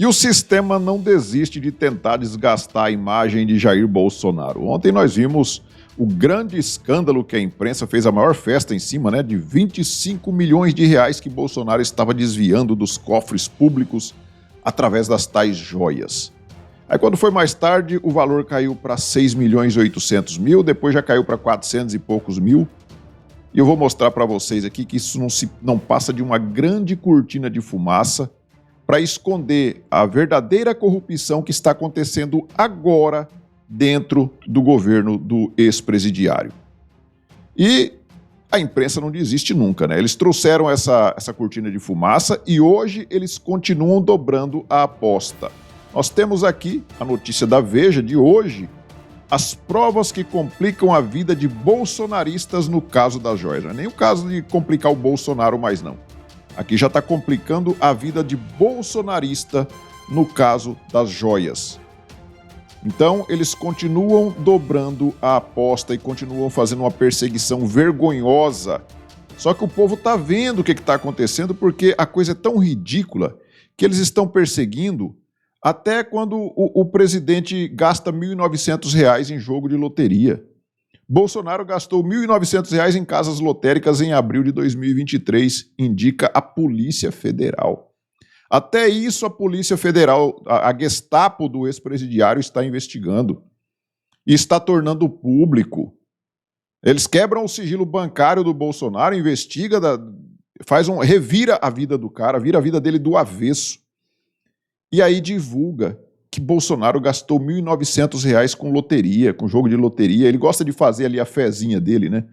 E o sistema não desiste de tentar desgastar a imagem de Jair Bolsonaro. Ontem nós vimos o grande escândalo que a imprensa fez a maior festa em cima, né, de 25 milhões de reais que Bolsonaro estava desviando dos cofres públicos através das tais joias. Aí quando foi mais tarde, o valor caiu para 6 milhões e 800 mil, depois já caiu para 400 e poucos mil. E eu vou mostrar para vocês aqui que isso não passa de uma grande cortina de fumaça para esconder a verdadeira corrupção que está acontecendo agora dentro do governo do ex-presidiário. E a imprensa não desiste nunca, né? Eles trouxeram essa cortina de fumaça e hoje eles continuam dobrando a aposta. Nós temos aqui a notícia da Veja de hoje, as provas que complicam a vida de bolsonaristas no caso das joias. Não é nem o caso de complicar o Bolsonaro mais não. Aqui já está complicando a vida de bolsonarista no caso das joias. Então, eles continuam dobrando a aposta e continuam fazendo uma perseguição vergonhosa. Só que o povo está vendo o que está acontecendo porque a coisa é tão ridícula que eles estão perseguindo até quando o presidente gasta R$ 1.900 em jogo de loteria. Bolsonaro gastou R$ 1.900 em casas lotéricas em abril de 2023, indica a Polícia Federal. Até isso a Polícia Federal, a Gestapo do ex-presidiário está investigando e está tornando público. Eles quebram o sigilo bancário do Bolsonaro, investiga, revira a vida do cara, vira a vida dele do avesso. E aí divulga que Bolsonaro gastou R$ 1.900 com loteria, com jogo de loteria. Ele gosta de fazer ali a fezinha dele, né?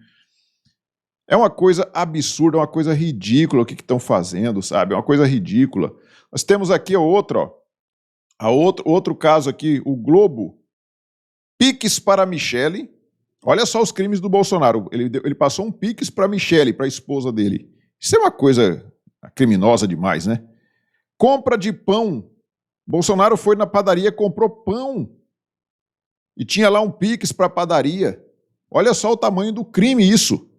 É uma coisa absurda, é uma coisa ridícula o que estão fazendo, sabe? É uma coisa ridícula. Nós temos aqui outro caso aqui, o Globo. Pix para Michele. Olha só os crimes do Bolsonaro. Ele passou um Pix para Michele, para a esposa dele. Isso é uma coisa criminosa demais, né? Compra de pão. Bolsonaro foi na padaria, comprou pão. E tinha lá um Pix para a padaria. Olha só o tamanho do crime isso.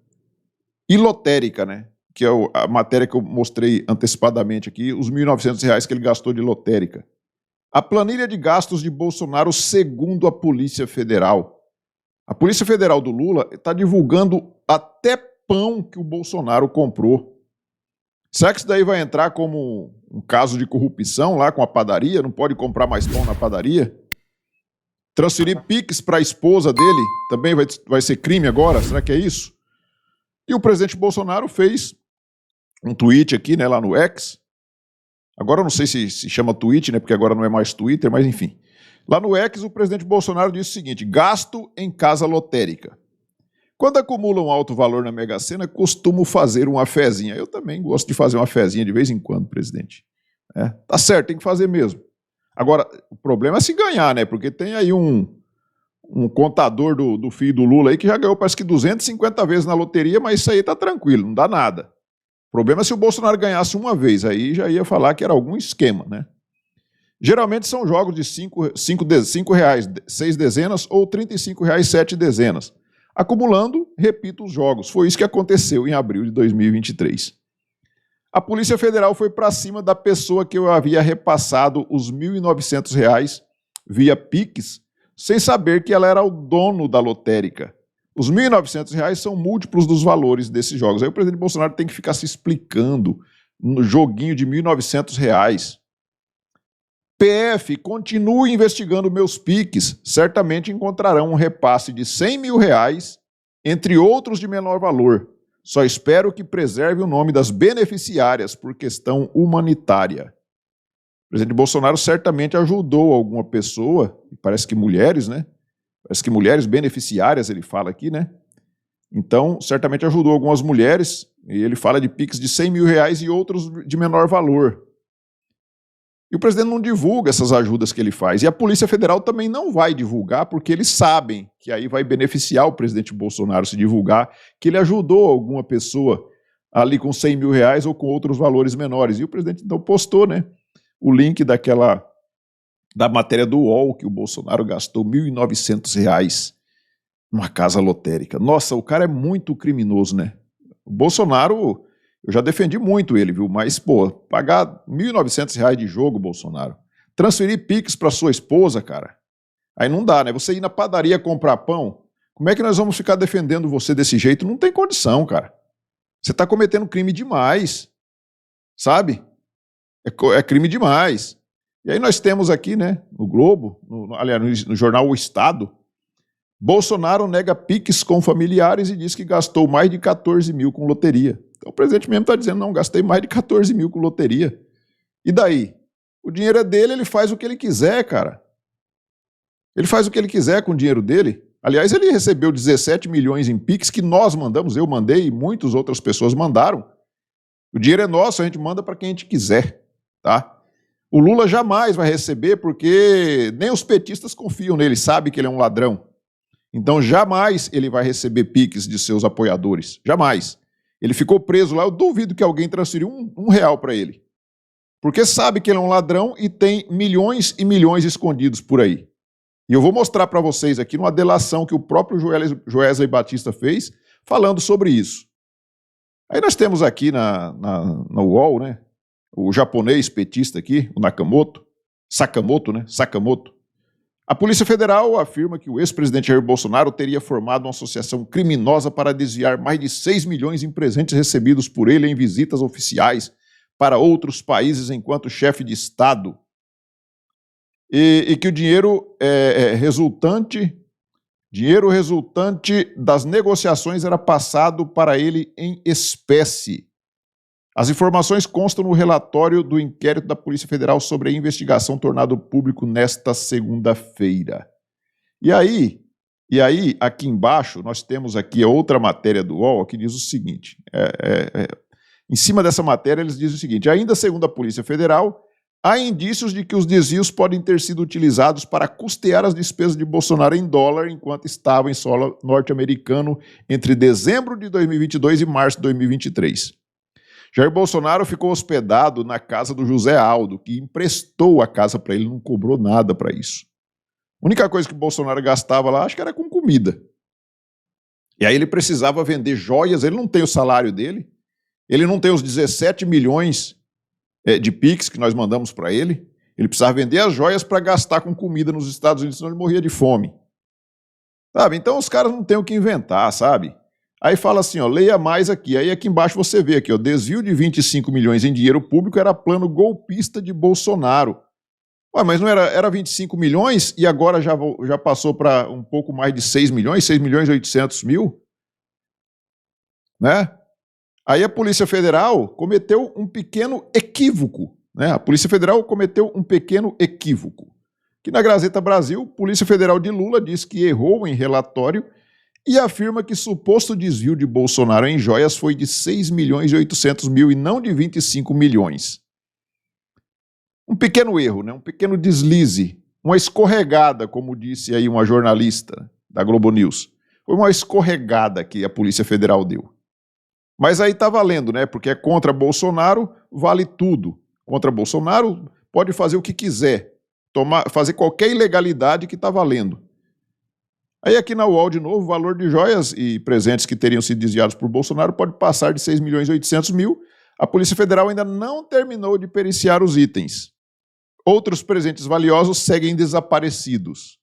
E lotérica, né? Que é a matéria que eu mostrei antecipadamente aqui, os R$ 1.900 que ele gastou de lotérica. A planilha de gastos de Bolsonaro segundo a Polícia Federal. A Polícia Federal do Lula está divulgando até pão que o Bolsonaro comprou. Será que isso daí vai entrar como um caso de corrupção lá com a padaria? Não pode comprar mais pão na padaria? Transferir Pix para a esposa dele também vai ser crime agora? Será que é isso? E o presidente Bolsonaro fez um tweet aqui, né, lá no X. Agora eu não sei se chama tweet, né, porque agora não é mais Twitter, mas enfim. Lá no X, o presidente Bolsonaro disse o seguinte: gasto em casa lotérica. Quando acumula um alto valor na Mega Sena, costumo fazer uma fezinha. Eu também gosto de fazer uma fezinha de vez em quando, presidente. Tá certo, tem que fazer mesmo. Agora, o problema é se ganhar, né, porque tem aí um contador do filho do Lula aí que já ganhou parece que 250 vezes na loteria, mas isso aí tá tranquilo, não dá nada. O problema é se o Bolsonaro ganhasse uma vez, aí já ia falar que era algum esquema, né? Geralmente são jogos de R$ reais, 6 dezenas ou R$ 35,00, 7 dezenas. Acumulando, repito os jogos. Foi isso que aconteceu em abril de 2023. A Polícia Federal foi para cima da pessoa que eu havia repassado os R$ 1.900 via Pix, sem saber que ela era o dono da lotérica. Os R$ 1.900 são múltiplos dos valores desses jogos. Aí o presidente Bolsonaro tem que ficar se explicando no joguinho de R$ 1.900. PF, continue investigando meus Pix. Certamente encontrarão um repasse de R$ 100 mil, entre outros de menor valor. Só espero que preserve o nome das beneficiárias por questão humanitária. O presidente Bolsonaro certamente ajudou alguma pessoa, parece que mulheres, né? Parece que mulheres beneficiárias, ele fala aqui, né? Então, certamente ajudou algumas mulheres, e ele fala de Pix de R$ 100 mil e outros de menor valor. E o presidente não divulga essas ajudas que ele faz. E a Polícia Federal também não vai divulgar, porque eles sabem que aí vai beneficiar o presidente Bolsonaro se divulgar que ele ajudou alguma pessoa ali com R$ 100 mil ou com outros valores menores. E o presidente então postou, né, o link da matéria do UOL, que o Bolsonaro gastou R$ 1.900 numa casa lotérica. Nossa, o cara é muito criminoso, né? O Bolsonaro, eu já defendi muito ele, viu? Mas, pô, pagar R$ 1.900 de jogo, Bolsonaro, Transferir Pix para sua esposa, cara, aí não dá, né? Você ir na padaria comprar pão, como é que nós vamos ficar defendendo você desse jeito? Não tem condição, cara. Você está cometendo crime demais, sabe? É crime demais. E aí nós temos aqui, né, no Globo, aliás, no jornal O Estado, Bolsonaro nega Pix com familiares e diz que gastou mais de 14 mil com loteria. Então o presidente mesmo está dizendo, não, gastei mais de 14 mil com loteria. E daí? O dinheiro é dele, ele faz o que ele quiser, cara. Ele faz o que ele quiser com o dinheiro dele. Aliás, ele recebeu 17 milhões em Pix que nós mandamos, eu mandei e muitas outras pessoas mandaram. O dinheiro é nosso, a gente manda para quem a gente quiser, tá? O Lula jamais vai receber porque nem os petistas confiam nele, sabe que ele é um ladrão. Então jamais ele vai receber Pix de seus apoiadores, jamais. Ele ficou preso lá, eu duvido que alguém transferiu um real para ele. Porque sabe que ele é um ladrão e tem milhões e milhões escondidos por aí. E eu vou mostrar para vocês aqui uma delação que o próprio Joesley Batista fez, falando sobre isso. Aí nós temos aqui na UOL, né, o japonês petista aqui, o Sakamoto, né, Sakamoto. A Polícia Federal afirma que o ex-presidente Jair Bolsonaro teria formado uma associação criminosa para desviar mais de 6 milhões em presentes recebidos por ele em visitas oficiais para outros países enquanto chefe de Estado. E que o dinheiro resultante das negociações era passado para ele em espécie. As informações constam no relatório do inquérito da Polícia Federal sobre a investigação tornado público nesta segunda-feira. E aí, aqui embaixo, nós temos aqui outra matéria do UOL que diz o seguinte, em cima dessa matéria eles dizem o seguinte, ainda segundo a Polícia Federal, há indícios de que os desvios podem ter sido utilizados para custear as despesas de Bolsonaro em dólar enquanto estava em solo norte-americano entre dezembro de 2022 e março de 2023. Jair Bolsonaro ficou hospedado na casa do José Aldo, que emprestou a casa para ele, não cobrou nada para isso. A única coisa que Bolsonaro gastava lá, acho que era com comida. E aí ele precisava vender joias, ele não tem o salário dele, ele não tem os 17 milhões de Pix que nós mandamos para ele, ele precisava vender as joias para gastar com comida nos Estados Unidos, senão ele morria de fome. Sabe? Então os caras não têm o que inventar, sabe? Aí fala assim, ó, leia mais aqui. Aí aqui embaixo você vê aqui, ó, desvio de 25 milhões em dinheiro público era plano golpista de Bolsonaro. Ué, mas não era 25 milhões e agora já passou para um pouco mais de 6 milhões, 6 milhões e 800 mil? Né? Aí a Polícia Federal cometeu um pequeno equívoco, né? A Polícia Federal cometeu um pequeno equívoco. Que na Gazeta Brasil, Polícia Federal de Lula diz que errou em relatório e afirma que suposto desvio de Bolsonaro em joias foi de 6 milhões e 800 mil e não de 25 milhões. Um pequeno erro, né? Um pequeno deslize, uma escorregada, como disse aí uma jornalista da Globo News. Foi uma escorregada que a Polícia Federal deu. Mas aí tá valendo, né? Porque é contra Bolsonaro, vale tudo. Contra Bolsonaro, pode fazer o que quiser, fazer qualquer ilegalidade que tá valendo. Aí aqui na UOL, de novo, o valor de joias e presentes que teriam sido desviados por Bolsonaro pode passar de 6 milhões e 800 mil. A Polícia Federal ainda não terminou de periciar os itens. Outros presentes valiosos seguem desaparecidos.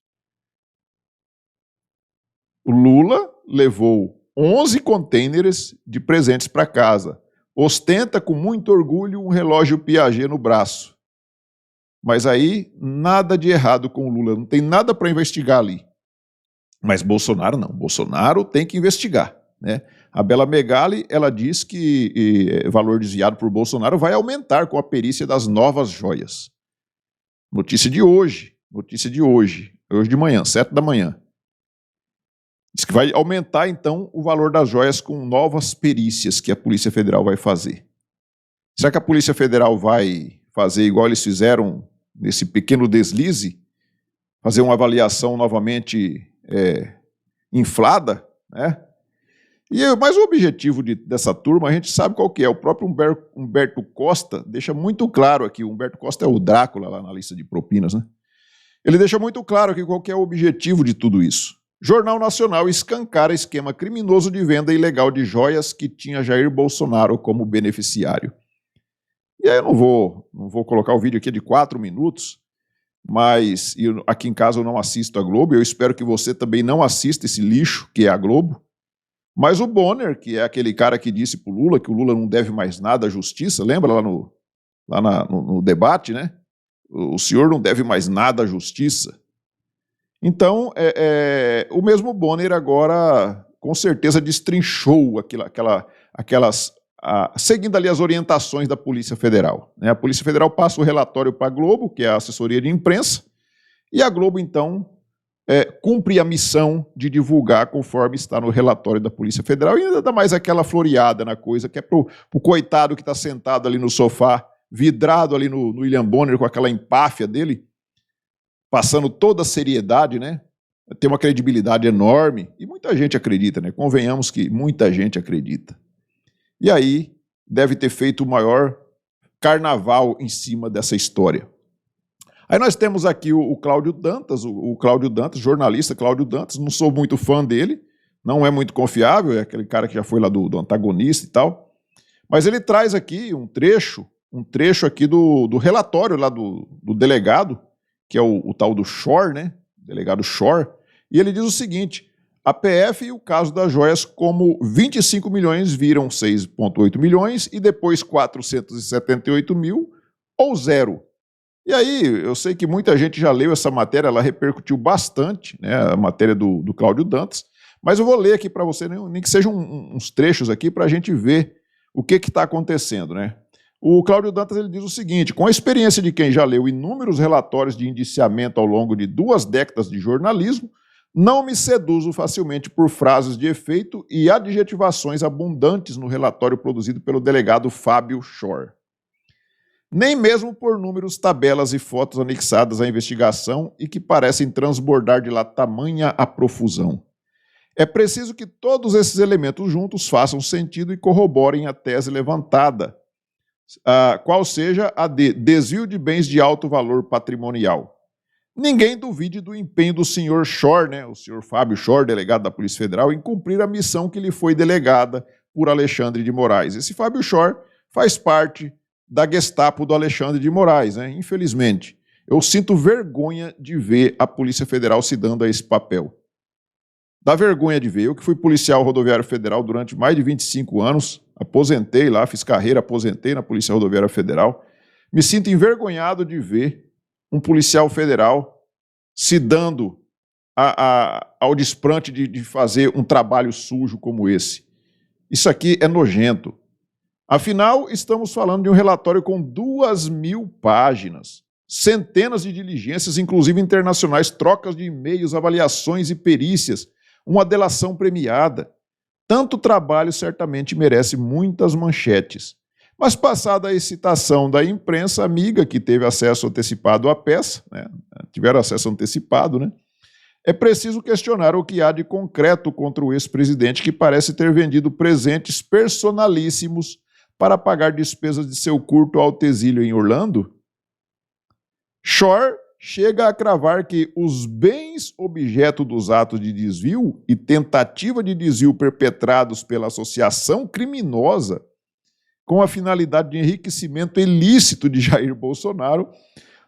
O Lula levou 11 contêineres de presentes para casa. Ostenta com muito orgulho um relógio Piaget no braço. Mas aí, nada de errado com o Lula. Não tem nada para investigar ali. Mas Bolsonaro não. Bolsonaro tem que investigar, né? A Bela Megali, ela diz que o valor desviado por Bolsonaro vai aumentar com a perícia das novas joias. Notícia de hoje de manhã, 7 da manhã. Diz que vai aumentar, então, o valor das joias com novas perícias que a Polícia Federal vai fazer. Será que a Polícia Federal vai fazer igual eles fizeram nesse pequeno deslize? Fazer uma avaliação novamente inflada, né? Mas o objetivo dessa turma, a gente sabe qual que é. O próprio Humberto Costa deixa muito claro aqui, o Humberto Costa é o Drácula lá na lista de propinas, né? Ele deixa muito claro aqui qual que é o objetivo de tudo isso. Jornal Nacional escancara esquema criminoso de venda ilegal de joias que tinha Jair Bolsonaro como beneficiário. E aí eu não vou colocar o vídeo aqui de 4 minutos, mas aqui em casa eu não assisto a Globo, eu espero que você também não assista esse lixo que é a Globo. Mas o Bonner, que é aquele cara que disse para o Lula que o Lula não deve mais nada à justiça, lembra no debate, né? O senhor não deve mais nada à justiça. Então, o mesmo Bonner agora, com certeza, destrinchou seguindo ali as orientações da Polícia Federal, né? A Polícia Federal passa o relatório para a Globo, que é a assessoria de imprensa, e a Globo, então, cumpre a missão de divulgar conforme está no relatório da Polícia Federal, e ainda dá mais aquela floreada na coisa, que é pro coitado que está sentado ali no sofá, vidrado ali no William Bonner, com aquela empáfia dele, passando toda a seriedade, né? Tem uma credibilidade enorme, e muita gente acredita, né? Convenhamos que muita gente acredita. E aí deve ter feito o maior carnaval em cima dessa história. Aí nós temos aqui o Cláudio Dantas, o Cláudio Dantas, jornalista Cláudio Dantas, não sou muito fã dele, não é muito confiável, é aquele cara que já foi lá do antagonista e tal, mas ele traz aqui um trecho aqui do relatório lá do delegado, que é o tal do Shor, né? Delegado Shor, e ele diz o seguinte: a PF e o caso das joias, como 25 milhões viram 6,8 milhões e depois 478 mil ou zero. E aí, eu sei que muita gente já leu essa matéria, ela repercutiu bastante, né, a matéria do Cláudio Dantas, mas eu vou ler aqui para você, nem que sejam uns trechos aqui, para a gente ver o que está acontecendo, né? O Cláudio Dantas ele diz o seguinte: com a experiência de quem já leu inúmeros relatórios de indiciamento ao longo de 2 décadas de jornalismo, não me seduzo facilmente por frases de efeito e adjetivações abundantes no relatório produzido pelo delegado Fábio Shor. Nem mesmo por números, tabelas e fotos anexadas à investigação e que parecem transbordar de lá tamanha a profusão. É preciso que todos esses elementos juntos façam sentido e corroborem a tese levantada, qual seja a de desvio de bens de alto valor patrimonial. Ninguém duvide do empenho do senhor Shor, né, o senhor Fábio Shor, delegado da Polícia Federal, em cumprir a missão que lhe foi delegada por Alexandre de Moraes. Esse Fábio Shor faz parte da Gestapo do Alexandre de Moraes, né? Infelizmente. Eu sinto vergonha de ver a Polícia Federal se dando a esse papel. Dá vergonha de ver. Eu que fui policial rodoviário federal durante mais de 25 anos, aposentei lá, fiz carreira, aposentei na Polícia Rodoviária Federal, me sinto envergonhado de ver um policial federal se dando ao desplante de fazer um trabalho sujo como esse. Isso aqui é nojento. Afinal, estamos falando de um relatório com 2.000 páginas, centenas de diligências, inclusive internacionais, trocas de e-mails, avaliações e perícias, uma delação premiada. Tanto trabalho certamente merece muitas manchetes. Mas passada a excitação da imprensa amiga, que teve acesso antecipado à peça, né, tiveram acesso antecipado, né, é preciso questionar o que há de concreto contra o ex-presidente, que parece ter vendido presentes personalíssimos para pagar despesas de seu curto alto-exílio em Orlando. Shor chega a cravar que os bens objeto dos atos de desvio e tentativa de desvio perpetrados pela associação criminosa com a finalidade de enriquecimento ilícito de Jair Bolsonaro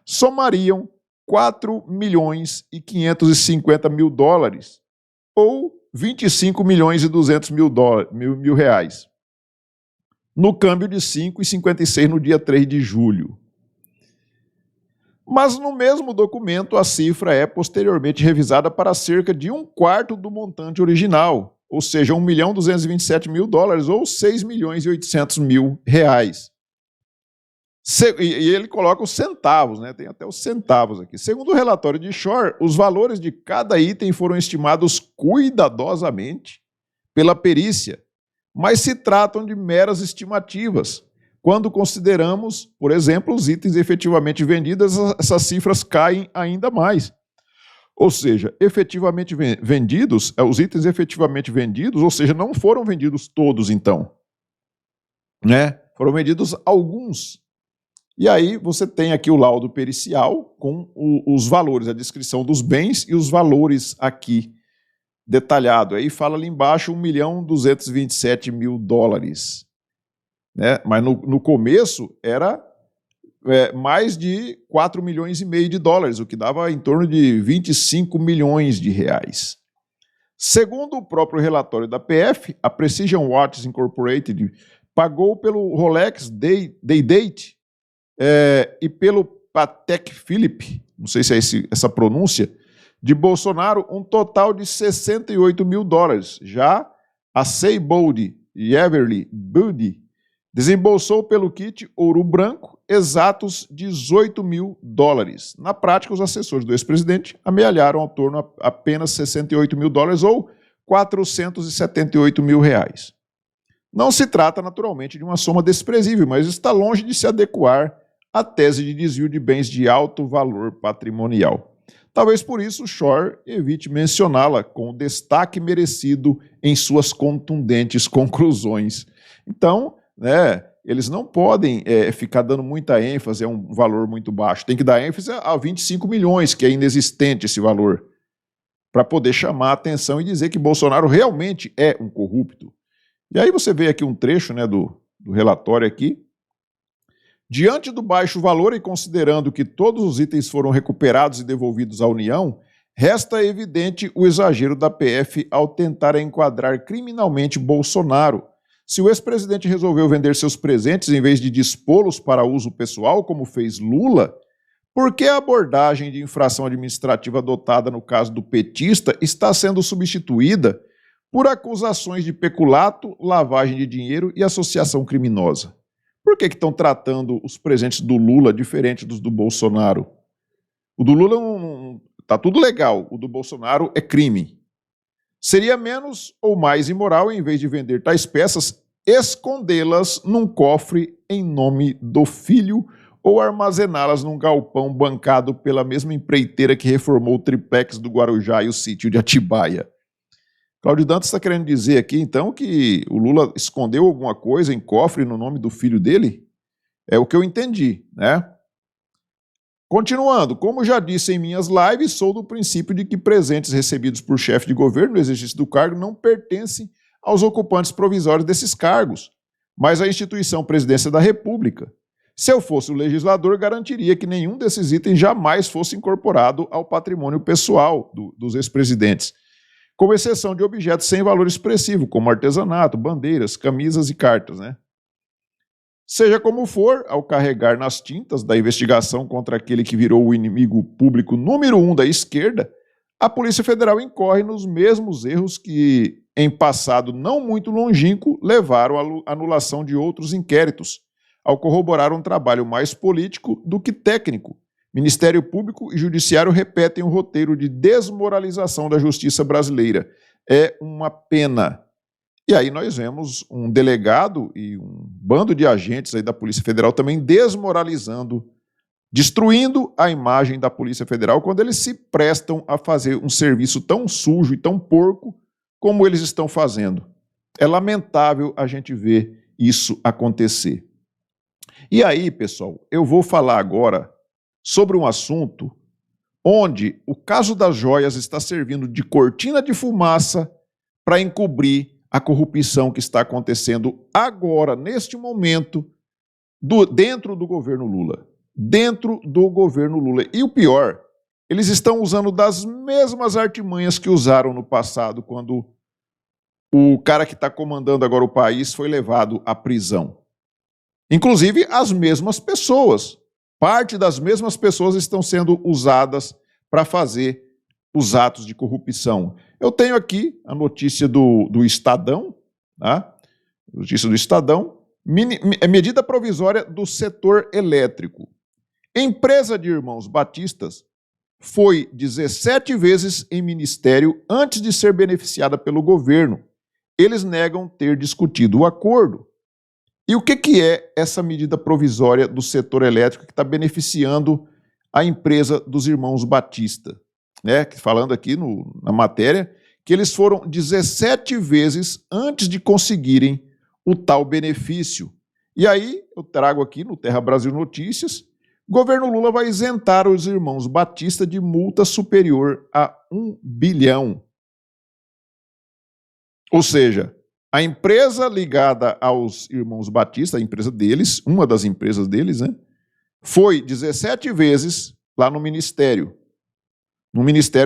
somariam 4 milhões e 550 mil dólares, ou 25 milhões e 200 mil reais, no câmbio de 5,56 no dia 3 de julho. Mas no mesmo documento a cifra é posteriormente revisada para cerca de 1/4 do montante original, ou seja, 1.227 mil dólares, ou 6 milhões e 800 mil reais. E ele coloca os centavos, né? Tem até os centavos aqui. Segundo o relatório de Shor, os valores de cada item foram estimados cuidadosamente pela perícia, mas se tratam de meras estimativas. Quando consideramos, por exemplo, os itens efetivamente vendidos, essas cifras caem ainda mais. Ou seja, efetivamente vendidos, os itens efetivamente vendidos, ou seja, não foram vendidos todos, então, né? Foram vendidos alguns. E aí você tem aqui o laudo pericial com os valores, a descrição dos bens e os valores aqui detalhado. Aí fala ali embaixo 1.227 mil dólares. Né? Mas no começo era mais de 4 milhões e meio de dólares, o que dava em torno de 25 milhões de reais. Segundo o próprio relatório da PF, a Precision Watches Incorporated pagou pelo Rolex Day-Date e pelo Patek Philippe, não sei se é essa pronúncia, de Bolsonaro, um total de 68 mil dólares. Já a Seybold Everly Buddy desembolsou pelo kit ouro branco exatos 18 mil dólares. Na prática, os assessores do ex-presidente amealharam ao torno a apenas 68 mil dólares ou 478 mil reais. Não se trata, naturalmente, de uma soma desprezível, mas está longe de se adequar à tese de desvio de bens de alto valor patrimonial. Talvez por isso Shor evite mencioná-la com o destaque merecido em suas contundentes conclusões. Então, eles não podem ficar dando muita ênfase a um valor muito baixo. Tem que dar ênfase a 25 milhões, que é inexistente esse valor, para poder chamar a atenção e dizer que Bolsonaro realmente é um corrupto. E aí você vê aqui um trecho do relatório aqui. Diante do baixo valor e considerando que todos os itens foram recuperados e devolvidos à União, resta evidente o exagero da PF ao tentar enquadrar criminalmente Bolsonaro. Se o ex-presidente resolveu vender seus presentes em vez de dispô-los para uso pessoal, como fez Lula, por que a abordagem de infração administrativa adotada no caso do petista está sendo substituída por acusações de peculato, lavagem de dinheiro e associação criminosa? Por que estão tratando os presentes do Lula diferente dos do Bolsonaro? O do Lula está tudo legal, o do Bolsonaro é crime. Seria menos ou mais imoral, em vez de vender tais peças, escondê-las num cofre em nome do filho ou armazená-las num galpão bancado pela mesma empreiteira que reformou o triplex do Guarujá e o sítio de Atibaia. Cláudio Dantas está querendo dizer aqui, então, que o Lula escondeu alguma coisa em cofre no nome do filho dele? É o que eu entendi, né? Continuando, como já disse em minhas lives, sou do princípio de que presentes recebidos por chefe de governo no exercício do cargo não pertencem aos ocupantes provisórios desses cargos, mas à instituição Presidência da República. Se eu fosse o legislador, garantiria que nenhum desses itens jamais fosse incorporado ao patrimônio pessoal dos ex-presidentes, com exceção de objetos sem valor expressivo, como artesanato, bandeiras, camisas e cartas, né? Seja como for, ao carregar nas tintas da investigação contra aquele que virou o inimigo público número 1 da esquerda, a Polícia Federal incorre nos mesmos erros que, em passado não muito longínquo, levaram à anulação de outros inquéritos, ao corroborar um trabalho mais político do que técnico. Ministério Público e Judiciário repetem o roteiro de desmoralização da justiça brasileira. É uma pena. E aí nós vemos um delegado e um bando de agentes aí da Polícia Federal também desmoralizando, destruindo a imagem da Polícia Federal quando eles se prestam a fazer um serviço tão sujo e tão porco como eles estão fazendo. É lamentável a gente ver isso acontecer. E aí, pessoal, eu vou falar agora sobre um assunto onde o caso das joias está servindo de cortina de fumaça para encobrir a corrupção que está acontecendo agora, neste momento, dentro do governo Lula. Dentro do governo Lula. E o pior, eles estão usando das mesmas artimanhas que usaram no passado, quando o cara que está comandando agora o país foi levado à prisão. Inclusive, as mesmas pessoas. Parte das mesmas pessoas estão sendo usadas para fazer os atos de corrupção. Eu tenho aqui a notícia do Estadão, tá? Notícia do Estadão, medida provisória do setor elétrico. Empresa de irmãos batistas foi 17 vezes em ministério antes de ser beneficiada pelo governo. Eles negam ter discutido o acordo. E o que é essa medida provisória do setor elétrico que está beneficiando a empresa dos irmãos Batista? Né? Falando aqui na matéria, que eles foram 17 vezes antes de conseguirem o tal benefício. E aí, eu trago aqui no Terra Brasil Notícias, governo Lula vai isentar os irmãos Batista de multa superior a 1 bilhão. Ou seja, a empresa ligada aos irmãos Batista, a empresa deles, uma das empresas deles, né, foi 17 vezes lá no ministério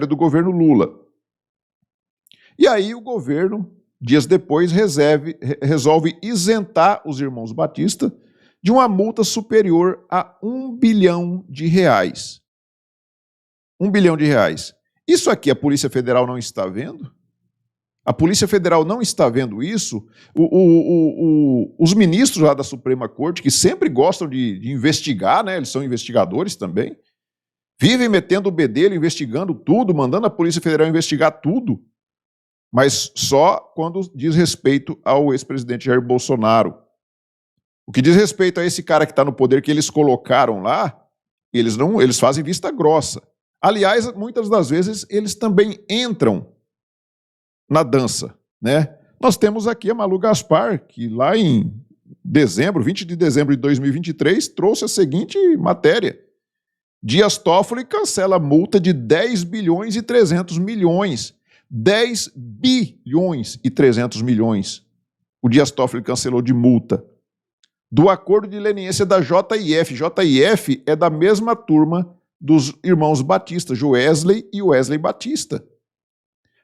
do governo Lula. E aí o governo, dias depois, resolve isentar os irmãos Batista de uma multa superior a R$1 bilhão. R$1 bilhão. Isso aqui a Polícia Federal não está vendo? A Polícia Federal não está vendo isso? Os ministros lá da Suprema Corte, que sempre gostam de investigar, né? Eles são investigadores também, vivem metendo o bedelho, investigando tudo, mandando a Polícia Federal investigar tudo, mas só quando diz respeito ao ex-presidente Jair Bolsonaro. O que diz respeito a esse cara que está no poder, que eles colocaram lá, eles fazem vista grossa. Aliás, muitas das vezes, eles também entram na dança, né? Nós temos aqui a Malu Gaspar, que lá em 20 de dezembro de 2023, trouxe a seguinte matéria: Dias Toffoli cancela multa de 10 bilhões e 300 milhões. 10 bilhões e 300 milhões. O Dias Toffoli cancelou de multa do acordo de leniência da JIF. JIF é da mesma turma dos irmãos Batista, Joesley e Wesley Batista.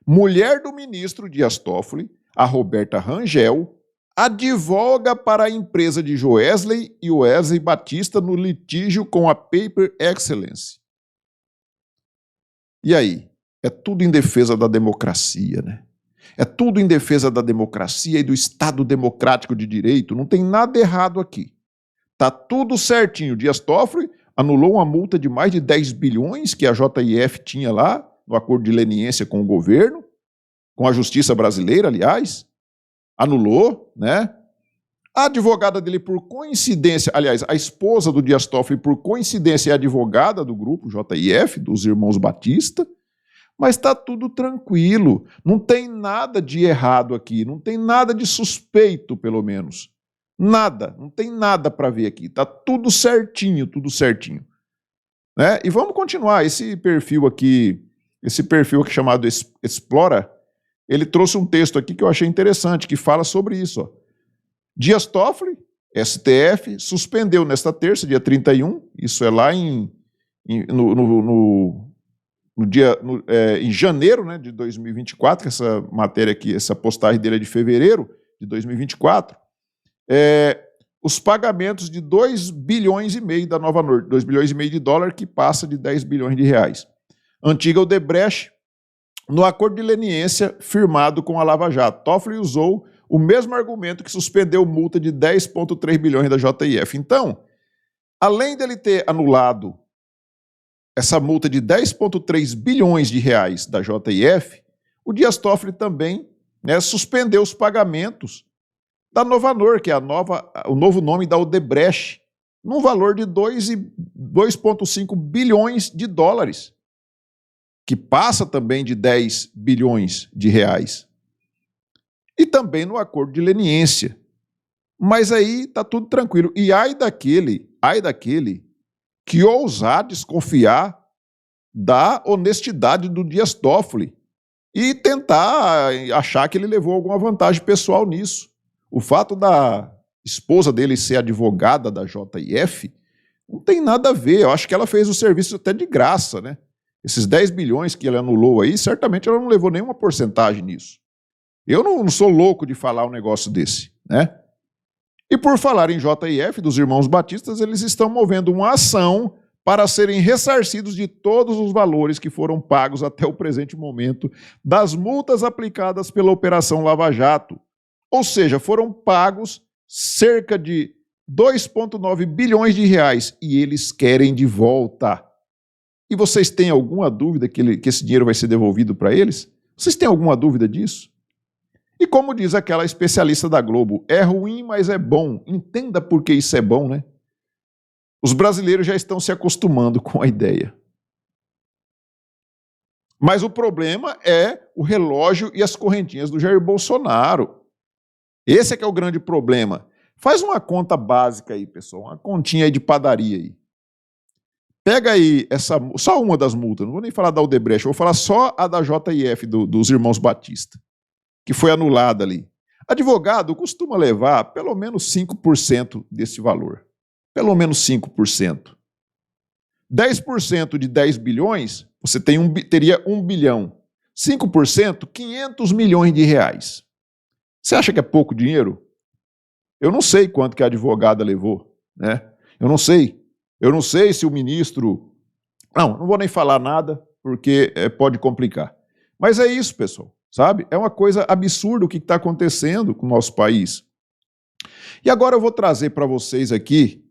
Mulher do ministro Dias Toffoli, a Roberta Rangel, advoga para a empresa de Joesley e Wesley Batista no litígio com a Paper Excellence. E aí? É tudo em defesa da democracia, né? É tudo em defesa da democracia e do Estado democrático de direito. Não tem nada errado aqui. Tá tudo certinho. Dias Toffoli anulou uma multa de mais de 10 bilhões que a JIF tinha lá, no acordo de leniência com o governo, com a justiça brasileira, aliás. Anulou, né? A advogada dele, por coincidência, aliás, a esposa do Dias Toffoli, por coincidência, é advogada do grupo JIF, dos irmãos Batista. Mas está tudo tranquilo, não tem nada de errado aqui, não tem nada de suspeito, pelo menos. Nada, não tem nada para ver aqui, está tudo certinho, né? E vamos continuar, esse perfil aqui chamado Explora, ele trouxe um texto aqui que eu achei interessante, que fala sobre isso. Ó. Dias Toffoli, STF, suspendeu nesta terça, dia 31, isso é lá em janeiro, né, de 2024, que essa matéria aqui, essa postagem dele é de fevereiro de 2024, os pagamentos de 2 bilhões e meio da Nova Norte, 2 bilhões e meio de dólar, que passa de 10 bilhões de reais. Antiga Odebrecht, no acordo de leniência firmado com a Lava Jato. Toffoli usou o mesmo argumento que suspendeu multa de 10,3 bilhões da JIF. Então, além dele ter anulado essa multa de 10,3 bilhões de reais da JIF, o Dias Toffoli também, né, suspendeu os pagamentos da Novanor, que é o novo nome da Odebrecht, num valor de 2,5 bilhões de dólares, que passa também de 10 bilhões de reais. E também no acordo de leniência. Mas aí está tudo tranquilo. E ai daquele que ousar desconfiar da honestidade do Dias Toffoli e tentar achar que ele levou alguma vantagem pessoal nisso. O fato da esposa dele ser advogada da JIF não tem nada a ver. Eu acho que ela fez o serviço até de graça, né? Esses 10 bilhões que ele anulou aí, certamente ela não levou nenhuma porcentagem nisso. Eu não sou louco de falar um negócio desse, né? E por falar em JIF, dos irmãos Batistas, eles estão movendo uma ação para serem ressarcidos de todos os valores que foram pagos até o presente momento das multas aplicadas pela Operação Lava Jato. Ou seja, foram pagos cerca de 2,9 bilhões de reais e eles querem de volta. E vocês têm alguma dúvida que esse dinheiro vai ser devolvido para eles? Vocês têm alguma dúvida disso? E como diz aquela especialista da Globo, é ruim, mas é bom. Entenda por que isso é bom, né? Os brasileiros já estão se acostumando com a ideia. Mas o problema é o relógio e as correntinhas do Jair Bolsonaro. Esse é que é o grande problema. Faz uma conta básica aí, pessoal, uma continha aí de padaria aí. Pega aí só uma das multas, não vou nem falar da Odebrecht, vou falar só a da JIF, dos irmãos Batista, que foi anulada ali. Advogado costuma levar pelo menos 5% desse valor. Pelo menos 5%. 10% de 10 bilhões, você teria 1 bilhão. 5%, 500 milhões de reais. Você acha que é pouco dinheiro? Eu não sei quanto que a advogada levou, né? Eu não sei. Eu não sei se o ministro... Não vou nem falar nada, porque pode complicar. Mas é isso, pessoal, sabe? É uma coisa absurda o que está acontecendo com o nosso país. E agora eu vou trazer para vocês aqui,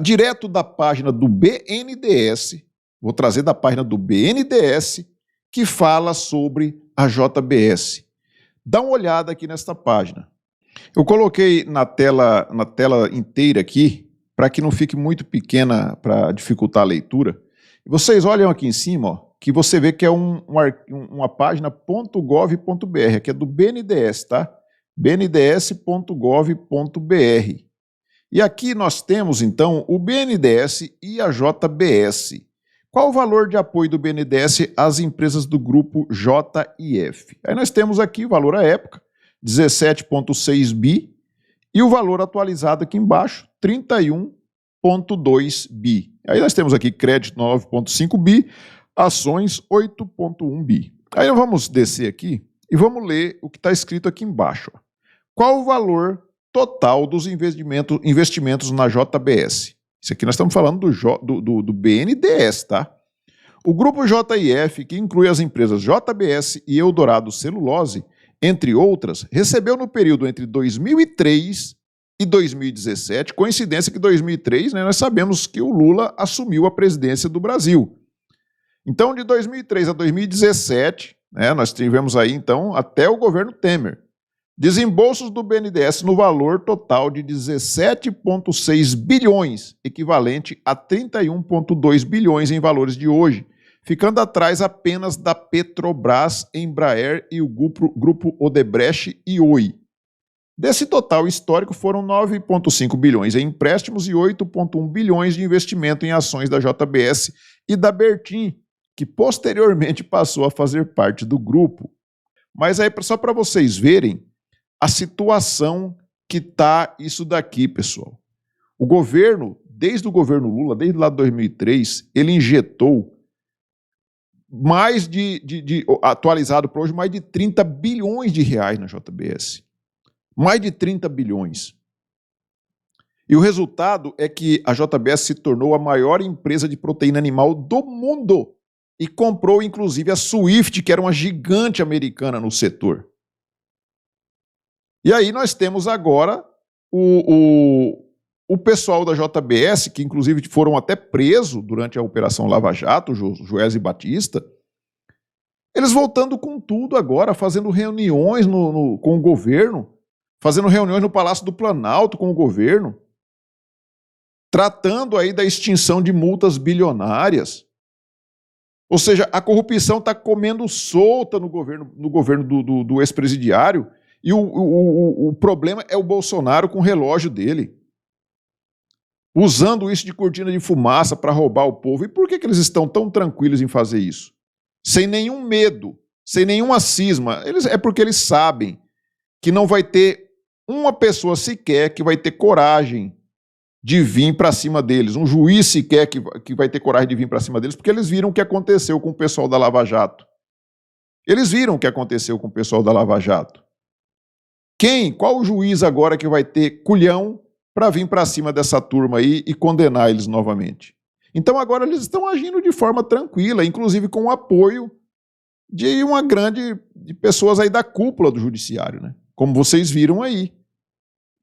direto da página do BNDES, vou trazer da página do BNDES, que fala sobre a JBS. Dá uma olhada aqui nesta página. Eu coloquei na tela inteira aqui, para que não fique muito pequena para dificultar a leitura. Vocês olham aqui em cima, ó, que você vê que é uma página .gov.br, que é do BNDES, tá? bnds.gov.br. E aqui nós temos, então, o BNDES e a JBS. Qual o valor de apoio do BNDES às empresas do grupo JIF? Aí nós temos aqui o valor à época, 17,6 bi, e o valor atualizado aqui embaixo, 31,2 bi. Aí nós temos aqui crédito 9,5 bi, ações 8,1 bi. Aí nós vamos descer aqui e vamos ler o que está escrito aqui embaixo. Qual o valor total dos investimentos na JBS? Isso aqui nós estamos falando do BNDES, tá? O grupo JIF, que inclui as empresas JBS e Eldorado Celulose, entre outras, recebeu no período entre 2003 e 2017, coincidência que 2003, né, nós sabemos que o Lula assumiu a presidência do Brasil. Então, de 2003 a 2017, né, nós tivemos aí, então, até o governo Temer, desembolsos do BNDES no valor total de 17,6 bilhões, equivalente a 31,2 bilhões em valores de hoje, ficando atrás apenas da Petrobras, Embraer e o grupo Odebrecht e Oi. Desse total histórico foram 9,5 bilhões em empréstimos e 8,1 bilhões de investimento em ações da JBS e da Bertin, que posteriormente passou a fazer parte do grupo. Mas aí, só para vocês verem a situação que está isso daqui, pessoal. O governo, desde o governo Lula, desde lá de 2003, ele injetou mais atualizado para hoje, mais de 30 bilhões de reais na JBS. Mais de 30 bilhões. E o resultado é que a JBS se tornou a maior empresa de proteína animal do mundo e comprou, inclusive, a Swift, que era uma gigante americana no setor. E aí nós temos agora o pessoal da JBS, que inclusive foram até presos durante a Operação Lava Jato, o Joesley Batista, eles voltando com tudo agora, fazendo reuniões com o governo, fazendo reuniões no Palácio do Planalto com o governo, tratando aí da extinção de multas bilionárias. Ou seja, a corrupção está comendo solta no governo do ex-presidiário, e o problema é o Bolsonaro com o relógio dele, usando isso de cortina de fumaça para roubar o povo. E por que eles estão tão tranquilos em fazer isso? Sem nenhum medo, sem nenhuma cisma. É porque eles sabem que não vai ter uma pessoa sequer que vai ter coragem de vir para cima deles, um juiz sequer que vai ter coragem de vir para cima deles, porque eles viram o que aconteceu com o pessoal da Lava Jato. Eles viram o que aconteceu com o pessoal da Lava Jato. Qual o juiz agora que vai ter culhão para vir para cima dessa turma aí e condenar eles novamente? Então agora eles estão agindo de forma tranquila, inclusive com o apoio de de pessoas aí da cúpula do judiciário, né? Como vocês viram aí,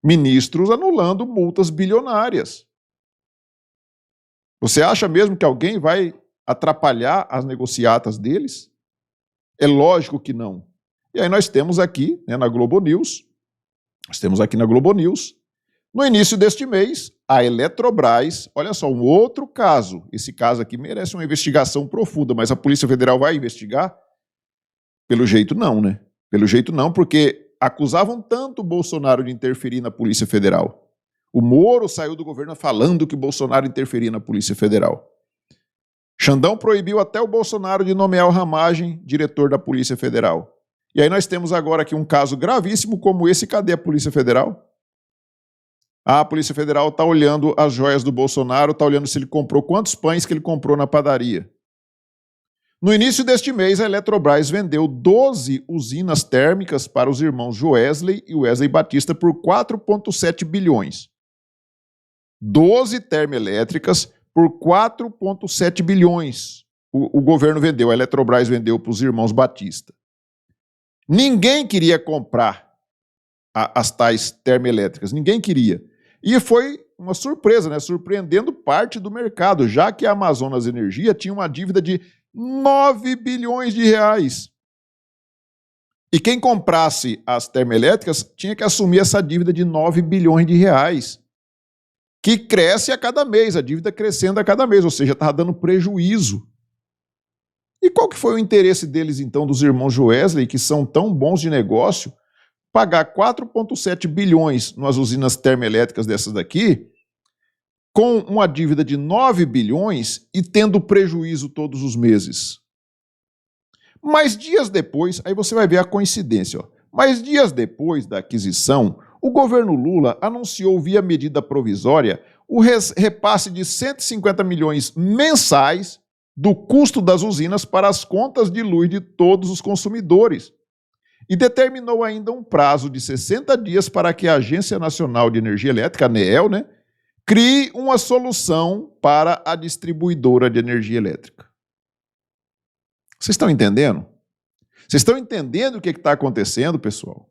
ministros anulando multas bilionárias. Você acha mesmo que alguém vai atrapalhar as negociatas deles? É lógico que não. E aí nós temos aqui, né, na Globo News, no início deste mês, a Eletrobras, olha só, um outro caso, esse caso aqui merece uma investigação profunda, mas a Polícia Federal vai investigar? Pelo jeito não, né? Pelo jeito não, porque acusavam tanto o Bolsonaro de interferir na Polícia Federal. O Moro saiu do governo falando que o Bolsonaro interferia na Polícia Federal. Xandão proibiu até o Bolsonaro de nomear o Ramagem diretor da Polícia Federal. E aí nós temos agora aqui um caso gravíssimo como esse, cadê a Polícia Federal? A Polícia Federal está olhando as joias do Bolsonaro, está olhando se ele comprou, quantos pães que ele comprou na padaria. No início deste mês, a Eletrobras vendeu 12 usinas térmicas para os irmãos Joesley e Wesley Batista por 4,7 bilhões. 12 termoelétricas por 4,7 bilhões. O governo vendeu, a Eletrobras vendeu para os irmãos Batista. Ninguém queria comprar as tais termoelétricas, ninguém queria. E foi uma surpresa, né? Surpreendendo parte do mercado, já que a Amazonas Energia tinha uma dívida de 9 bilhões de reais. E quem comprasse as termoelétricas tinha que assumir essa dívida de 9 bilhões de reais, que cresce a cada mês, a dívida crescendo a cada mês, ou seja, estava dando prejuízo. E qual que foi o interesse deles, então, dos irmãos Joesley, que são tão bons de negócio, pagar 4,7 bilhões nas usinas termoelétricas dessas daqui, com uma dívida de 9 bilhões e tendo prejuízo todos os meses? Mas dias depois, aí você vai ver a coincidência, ó. Mas dias depois da aquisição, o governo Lula anunciou via medida provisória o repasse de 150 milhões mensais do custo das usinas para as contas de luz de todos os consumidores. E determinou ainda um prazo de 60 dias para que a Agência Nacional de Energia Elétrica, a ANEEL, né, crie uma solução para a distribuidora de energia elétrica. Vocês estão entendendo? Vocês estão entendendo o que está acontecendo, pessoal?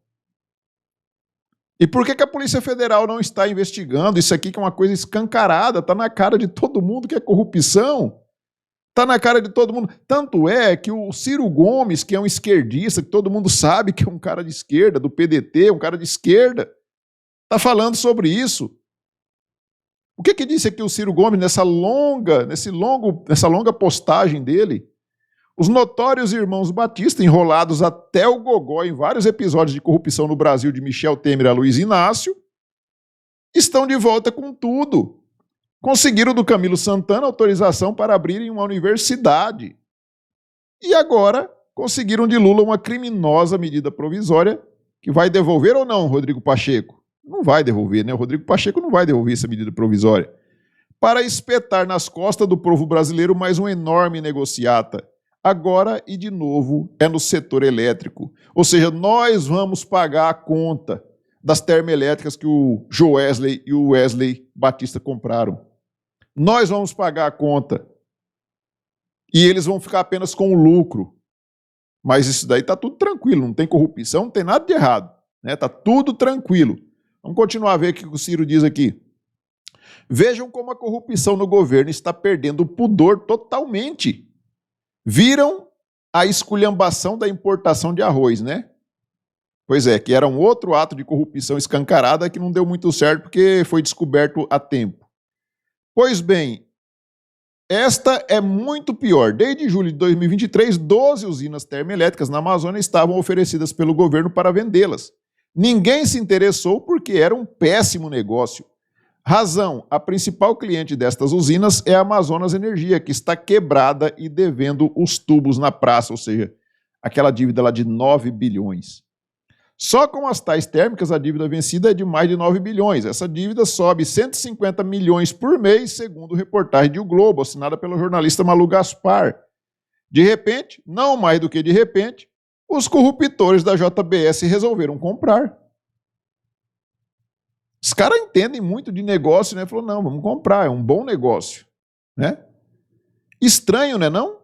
E por que a Polícia Federal não está investigando isso aqui, que é uma coisa escancarada, está na cara de todo mundo que é corrupção? Está na cara de todo mundo. Tanto é que o Ciro Gomes, que é um esquerdista, que todo mundo sabe que é um cara de esquerda, do PDT, um cara de esquerda, está falando sobre isso. O que disse aqui o Ciro Gomes nessa longa postagem dele? Os notórios irmãos Batista, enrolados até o gogó em vários episódios de corrupção no Brasil de Michel Temer a Luiz Inácio, estão de volta com tudo. Conseguiram do Camilo Santana autorização para abrirem uma universidade. E agora conseguiram de Lula uma criminosa medida provisória que vai devolver ou não, Rodrigo Pacheco? Não vai devolver, né? O Rodrigo Pacheco não vai devolver essa medida provisória. Para espetar nas costas do povo brasileiro mais uma enorme negociata. Agora, e de novo, é no setor elétrico. Ou seja, nós vamos pagar a conta das termoelétricas que o Joesley e o Wesley Batista compraram. Nós vamos pagar a conta. E eles vão ficar apenas com o lucro. Mas isso daí está tudo tranquilo, não tem corrupção, não tem nada de errado. Está tudo tranquilo. Vamos continuar a ver o que o Ciro diz aqui. Vejam como a corrupção no governo está perdendo o pudor totalmente. Viram a esculhambação da importação de arroz, né? Pois é, que era um outro ato de corrupção escancarada que não deu muito certo porque foi descoberto a tempo. Pois bem, esta é muito pior. Desde julho de 2023, 12 usinas termoelétricas na Amazônia estavam oferecidas pelo governo para vendê-las. Ninguém se interessou porque era um péssimo negócio. Razão: a principal cliente destas usinas é a Amazonas Energia, que está quebrada e devendo os tubos na praça, ou seja, aquela dívida lá de 9 bilhões. Só com as tais térmicas, a dívida vencida é de mais de 9 bilhões. Essa dívida sobe 150 milhões por mês, segundo reportagem de O Globo, assinada pelo jornalista Malu Gaspar. De repente, não mais do que de repente, os corruptores da JBS resolveram comprar. Os caras entendem muito de negócio, né? Falou, não, vamos comprar, é um bom negócio, né? Estranho, né, não?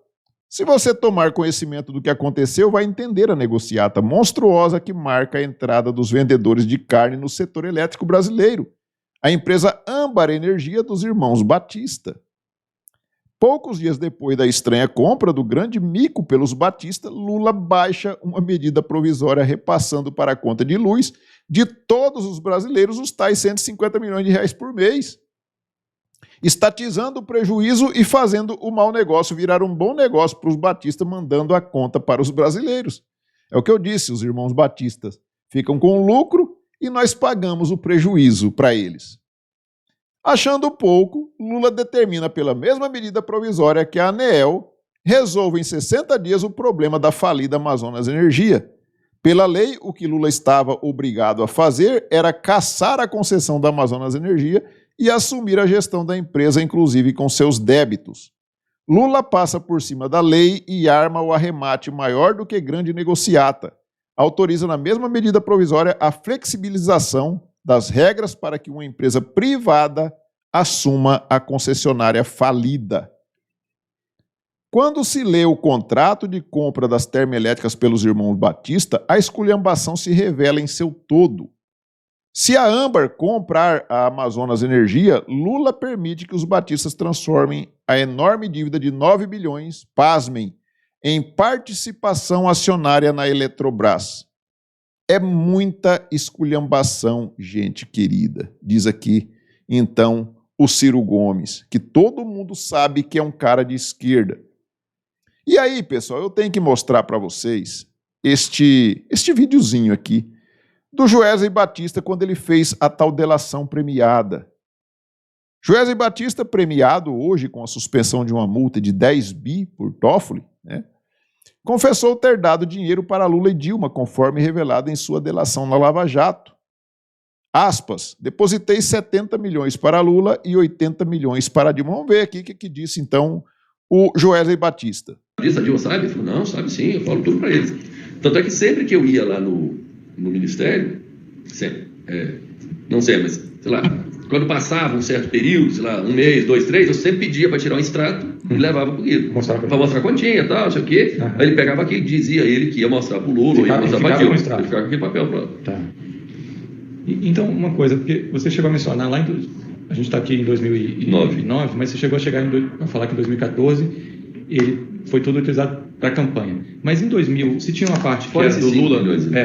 Se você tomar conhecimento do que aconteceu, vai entender a negociata monstruosa que marca a entrada dos vendedores de carne no setor elétrico brasileiro, a empresa Âmbar Energia dos irmãos Batista. Poucos dias depois da estranha compra do grande mico pelos Batista, Lula baixa uma medida provisória repassando para a conta de luz de todos os brasileiros os tais 150 milhões de reais por mês, estatizando o prejuízo e fazendo o mau negócio virar um bom negócio para os Batista, mandando a conta para os brasileiros. É o que eu disse, os irmãos Batistas ficam com o lucro e nós pagamos o prejuízo para eles. Achando pouco, Lula determina pela mesma medida provisória que a ANEEL resolva em 60 dias o problema da falida Amazonas Energia, Pela lei, o que Lula estava obrigado a fazer era cassar a concessão da Amazonas Energia e assumir a gestão da empresa, inclusive com seus débitos. Lula passa por cima da lei e arma o arremate maior do que grande negociata. Autoriza na mesma medida provisória a flexibilização das regras para que uma empresa privada assuma a concessionária falida. Quando se lê o contrato de compra das termoelétricas pelos irmãos Batista, a esculhambação se revela em seu todo. Se a Âmbar comprar a Amazonas Energia, Lula permite que os batistas transformem a enorme dívida de 9 bilhões, pasmem, em participação acionária na Eletrobras. É muita esculhambação, gente querida, diz aqui, então, o Ciro Gomes, que todo mundo sabe que é um cara de esquerda. E aí, pessoal, eu tenho que mostrar para vocês este videozinho aqui do Joesley Batista quando ele fez a tal delação premiada. Joesley Batista, premiado hoje com a suspensão de uma multa de 10 bi por Toffoli, né, confessou ter dado dinheiro para Lula e Dilma, conforme revelado em sua delação na Lava Jato. Aspas, depositei 70 milhões para Lula e 80 milhões para Dilma. Vamos ver aqui o que disse, então, o Joesley Batista. A Dilma sabe? Ele falou, não, sabe sim, eu falo tudo para eles. Tanto é que sempre que eu ia lá no Ministério, sempre, não sei, mas, sei lá, quando passava um certo período, sei lá, 1 mês, 2, 3, eu sempre pedia para tirar um extrato e levava para ele. Para mostrar quantinha e tal, não sei o quê. Aí ele pegava aqui e dizia ele que ia mostrar para o Lula, ia mostrar para a Dilma. Ele ficava com aquele papel pronto. Tá. Então, uma coisa, porque você chegou a mencionar lá, a gente está aqui em 2009, mas você chegou a falar que em 2014 ele foi tudo utilizado para a campanha. Mas em 2000, se tinha uma parte que era do Lula,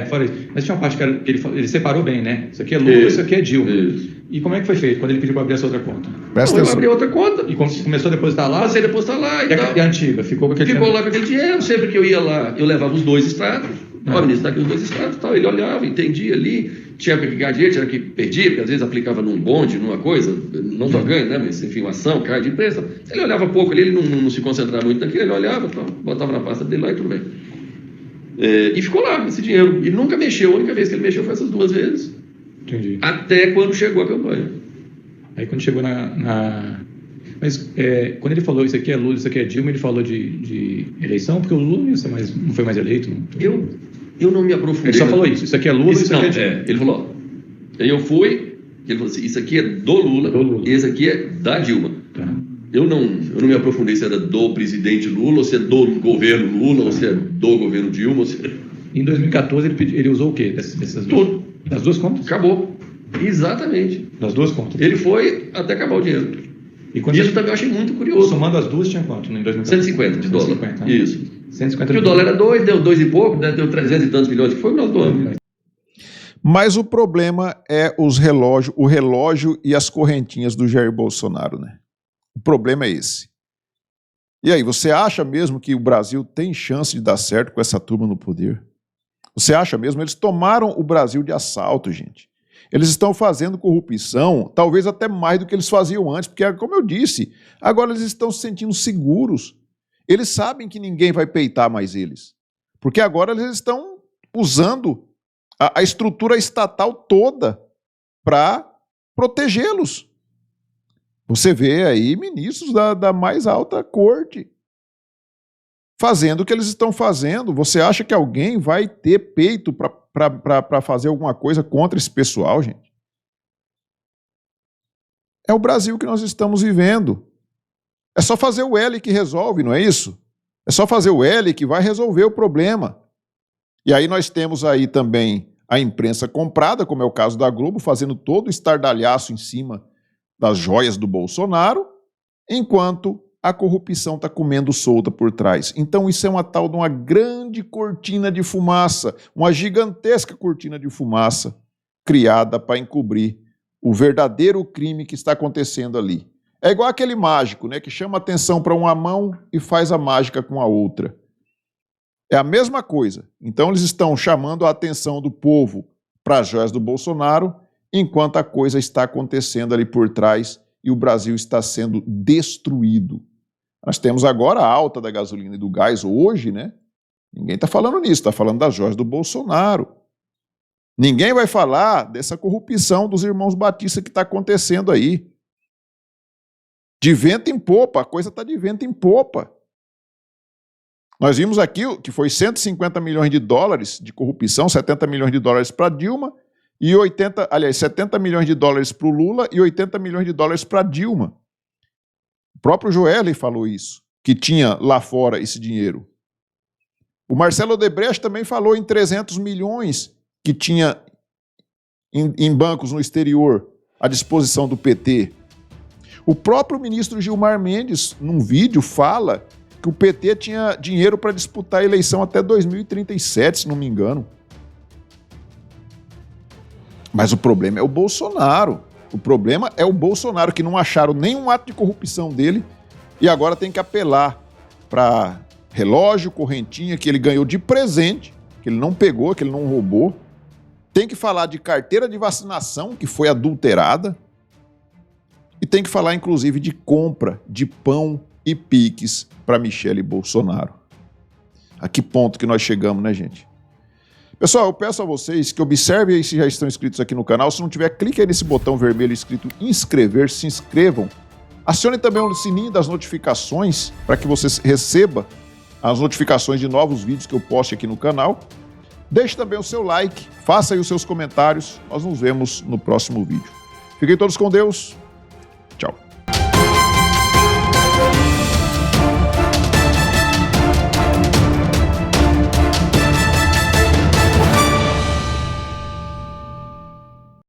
fora isso, mas tinha uma parte que ele separou bem, né? Isso aqui é Lula, isso aqui é Dilma. Isso. E como é que foi feito quando ele pediu para abrir essa outra conta? Eu abri outra conta. E começou a depositar lá? Comecei a depositar lá e tal. E a antiga? Ficou lá com aquele dinheiro. Sempre que eu ia lá, eu levava os 2 extratos. Ó, ministro, está aqui os 2 extratos e tal. Ele olhava, entendia ali. Tinha que ganhar dinheiro, tinha que perder, porque às vezes aplicava num bonde, numa coisa, não só ganho, né? Mas enfim, uma ação, carga de empresa. Ele olhava pouco ali, ele não se concentrava muito naquilo, ele olhava, então, botava na pasta dele lá e tudo bem. E ficou lá esse dinheiro. Ele nunca mexeu, a única vez que ele mexeu foi essas 2 vezes. Entendi. Até quando chegou a campanha. Aí quando chegou Mas quando ele falou isso aqui é Lula, isso aqui é Dilma, ele falou de eleição, porque o Lula não foi mais eleito. Eu não me aprofundei. Ele só falou isso aqui é Lula, isso aqui é Dilma. Ele falou, aí eu fui, ele falou assim, isso aqui é do Lula. Esse aqui é da Dilma. Tá. Eu não me aprofundei se era do presidente Lula, ou se é do governo Lula, ou se é do governo Dilma. Em 2014 ele usou o quê? Dessas tudo. Das 2 contas? Acabou. Exatamente. Das 2 contas. Ele foi até acabar o dinheiro. Isso também eu achei muito curioso. Somando as duas, tinha quanto em 2014? 150 de dólar. 150, né? Isso. 150 e o dólar era 2, deu 2 e pouco, né? Deu 300 e tantos milhões, que foi o nosso ano. Mas o problema é o relógio e as correntinhas do Jair Bolsonaro, né? O problema é esse. E aí, você acha mesmo que o Brasil tem chance de dar certo com essa turma no poder? Você acha mesmo? Eles tomaram o Brasil de assalto, gente. Eles estão fazendo corrupção, talvez até mais do que eles faziam antes, porque, como eu disse, agora eles estão se sentindo seguros. Eles sabem que ninguém vai peitar mais eles, porque agora eles estão usando a estrutura estatal toda para protegê-los. Você vê aí ministros da mais alta corte fazendo o que eles estão fazendo. Você acha que alguém vai ter peito para fazer alguma coisa contra esse pessoal, gente? É o Brasil que nós estamos vivendo. É só fazer o L que resolve, não é isso? É só fazer o L que vai resolver o problema. E aí nós temos aí também a imprensa comprada, como é o caso da Globo, fazendo todo o estardalhaço em cima das joias do Bolsonaro, enquanto a corrupção está comendo solta por trás. Então isso é uma tal de uma grande cortina de fumaça, uma gigantesca cortina de fumaça criada para encobrir o verdadeiro crime que está acontecendo ali. É igual aquele mágico, né, que chama atenção para uma mão e faz a mágica com a outra. É a mesma coisa. Então eles estão chamando a atenção do povo para as joias do Bolsonaro, enquanto a coisa está acontecendo ali por trás e o Brasil está sendo destruído. Nós temos agora a alta da gasolina e do gás hoje, né? Ninguém está falando nisso, está falando das joias do Bolsonaro. Ninguém vai falar dessa corrupção dos irmãos Batista que está acontecendo aí. De vento em popa, a coisa está de vento em popa. Nós vimos aqui que foi 150 milhões de dólares de corrupção, 70 milhões de dólares para Dilma, e 70 milhões de dólares para o Lula e 80 milhões de dólares para Dilma. O próprio Joelli falou isso, que tinha lá fora esse dinheiro. O Marcelo Odebrecht também falou em 300 milhões que tinha em bancos no exterior à disposição do PT. O próprio ministro Gilmar Mendes, num vídeo, fala que o PT tinha dinheiro para disputar a eleição até 2037, se não me engano. Mas o problema é o Bolsonaro. O problema é o Bolsonaro, que não acharam nenhum ato de corrupção dele e agora tem que apelar para relógio, correntinha, que ele ganhou de presente, que ele não pegou, que ele não roubou. Tem que falar de carteira de vacinação, que foi adulterada. E tem que falar, inclusive, de compra de pão e piques para Michele Bolsonaro. A que ponto que nós chegamos, né, gente? Pessoal, eu peço a vocês que observem aí se já estão inscritos aqui no canal. Se não tiver, clique aí nesse botão vermelho escrito inscrever, se inscrevam. Acione também o sininho das notificações para que você receba as notificações de novos vídeos que eu poste aqui no canal. Deixe também o seu like, faça aí os seus comentários. Nós nos vemos no próximo vídeo. Fiquem todos com Deus. Tchau.